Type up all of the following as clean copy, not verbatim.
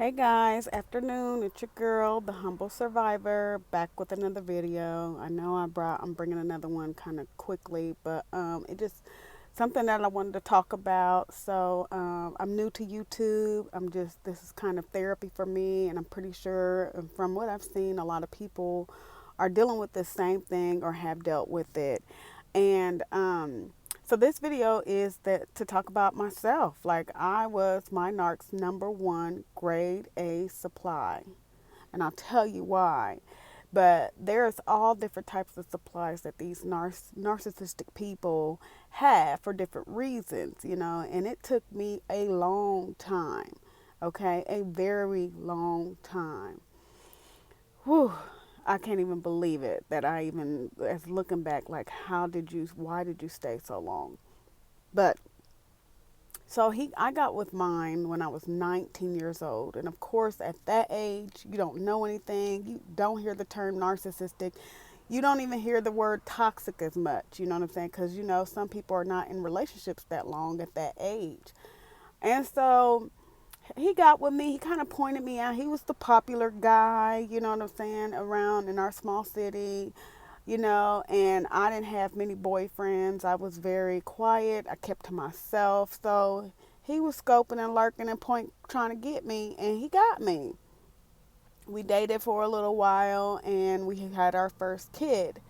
Hey guys, afternoon. It's your girl, the humble survivor, back with another video. I know I'm bringing another one kind of quickly, but it just something that I wanted to talk about. So I'm new to YouTube. This is kind of therapy for me, and I'm pretty sure from what I've seen, a lot of people are dealing with the same thing or have dealt with it. And so this video is that to talk about myself. Like I was my NARC's number one grade A supply. And I'll tell you why. But there's all different types of supplies that these narcissistic people have for different reasons, and it took me a long time, okay? A very long time. Whew, I can't even believe it that I even, as looking back, like, why did you stay so long? But I got with mine when I was 19 years old. And of course, at that age, you don't know anything. You don't hear the term narcissistic. You don't even hear the word toxic as much. You know what I'm saying? Because, some people are not in relationships that long at that age. And so he got with me. He kind of pointed me out. He was the popular guy, you know what I'm saying, around in our small city, and I didn't have many boyfriends. I was very quiet. I kept to myself. So he was scoping and lurking and trying to get me, and he got me. We dated for a little while, and we had our first kid.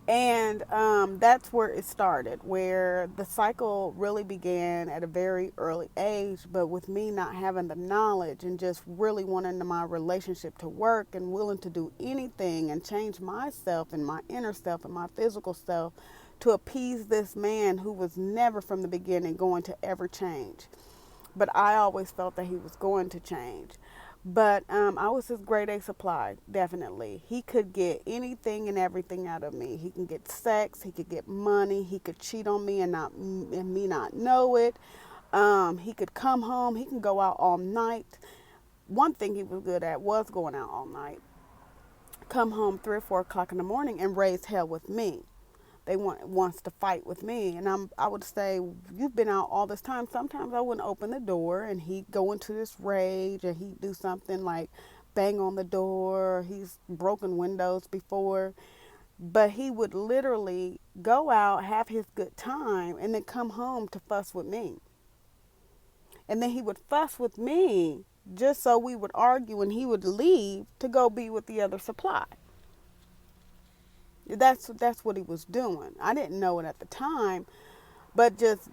And that's where it started, where the cycle really began at a very early age. But with me not having the knowledge and just really wanting my relationship to work and willing to do anything and change myself and my inner self and my physical self to appease this man who was never from the beginning going to ever change. But I always felt that he was going to change. But I was his grade A supply, definitely. He could get anything and everything out of me. He can get sex, he could get money, he could cheat on me and me not know it. He could come home, he can go out all night. One thing he was good at was going out all night. Come home 3 or 4 o'clock in the morning and raise hell with me. They wants to fight with me, and I would say, you've been out all this time. Sometimes I wouldn't open the door, and he'd go into this rage, and he'd do something like bang on the door. He's broken windows before, but he would literally go out, have his good time, and then come home to fuss with me. And then he would fuss with me just so we would argue, and he would leave to go be with the other supply. That's what he was doing. I didn't know it at the time, but just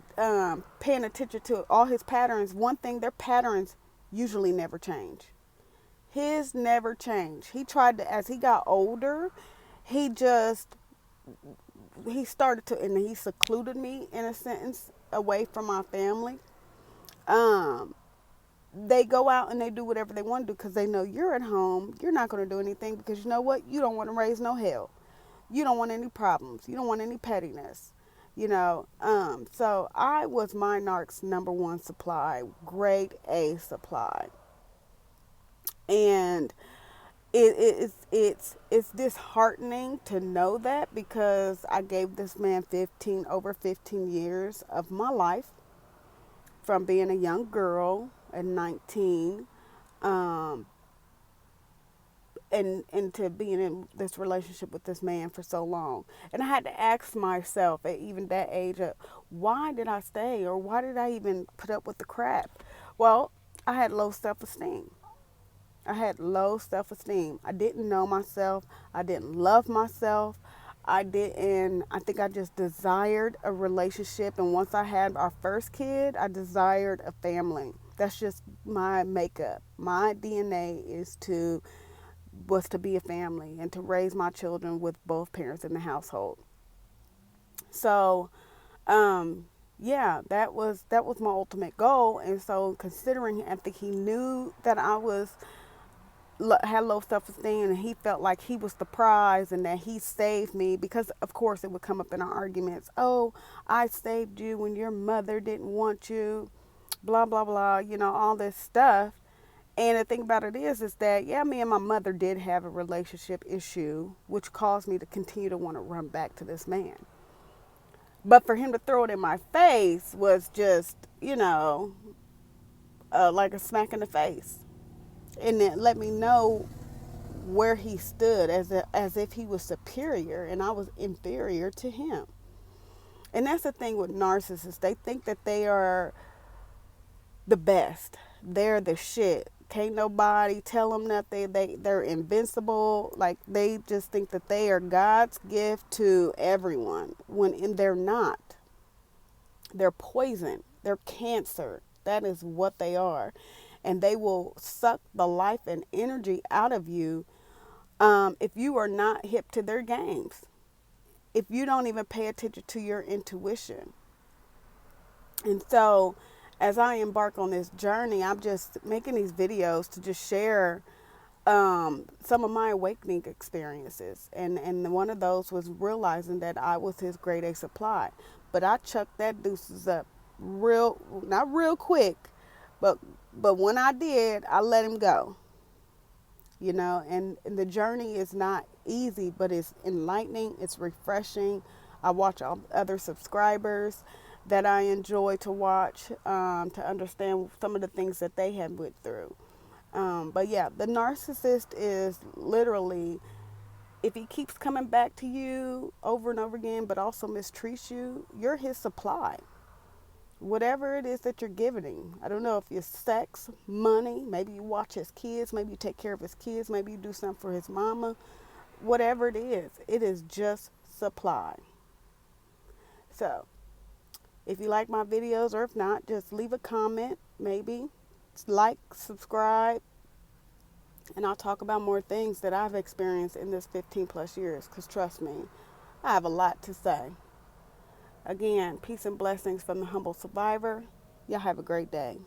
paying attention to all his patterns. One thing, their patterns usually never change. His never changed. He tried to, as he got older, he just he started to, and he secluded me in a sense away from my family. Um, they go out and they do whatever they want to do because they know you're at home. You're not going to do anything because you know what? You don't want to raise no hell. You don't want any problems. You don't want any pettiness. So I was my narc's number one supply, grade A supply. And it's disheartening to know that because I gave this man 15 years of my life, from being a young girl at 19, um, and to being in this relationship with this man for so long. And I had to ask myself at even that age, why did I stay, or why did I even put up with the crap? Well, I had low self-esteem. I had low self-esteem. I didn't know myself. I didn't love myself. I think I just desired a relationship. And once I had our first kid, I desired a family. That's just my makeup. My DNA was to be a family and to raise my children with both parents in the household. So, yeah, that was my ultimate goal. And so, considering, I think he knew that I had low self-esteem, and he felt like he was the prize and that he saved me, because of course it would come up in our arguments. Oh, I saved you when your mother didn't want you, blah blah blah, all this stuff. And the thing about it is that, yeah, me and my mother did have a relationship issue, which caused me to continue to want to run back to this man. But for him to throw it in my face was just, like a smack in the face. And it let me know where he stood as if he was superior and I was inferior to him. And that's the thing with narcissists. They think that they are the best. They're the shit. Can't nobody tell them nothing. They're invincible. Like they just think that they are God's gift to everyone when they're not. They're poison. They're cancer. That is what they are. And they will suck the life and energy out of you if you are not hip to their games. If you don't even pay attention to your intuition. And so, as I embark on this journey, I'm just making these videos to just share some of my awakening experiences. And one of those was realizing that I was his grade A supply. But I chucked that deuces up not real quick, but when I did, I let him go. And the journey is not easy, but it's enlightening, it's refreshing. I watch other subscribers that I enjoy to watch, to understand some of the things that they have went through. But yeah, the narcissist is literally, if he keeps coming back to you over and over again, but also mistreats you, you're his supply. Whatever it is that you're giving him. I don't know if it's sex, money, maybe you watch his kids, maybe you take care of his kids, maybe you do something for his mama. Whatever it is just supply. So, if you like my videos, or if not, just leave a comment, maybe. Like, subscribe, and I'll talk about more things that I've experienced in this 15 plus years, because trust me, I have a lot to say. Again, peace and blessings from the humble survivor. Y'all have a great day.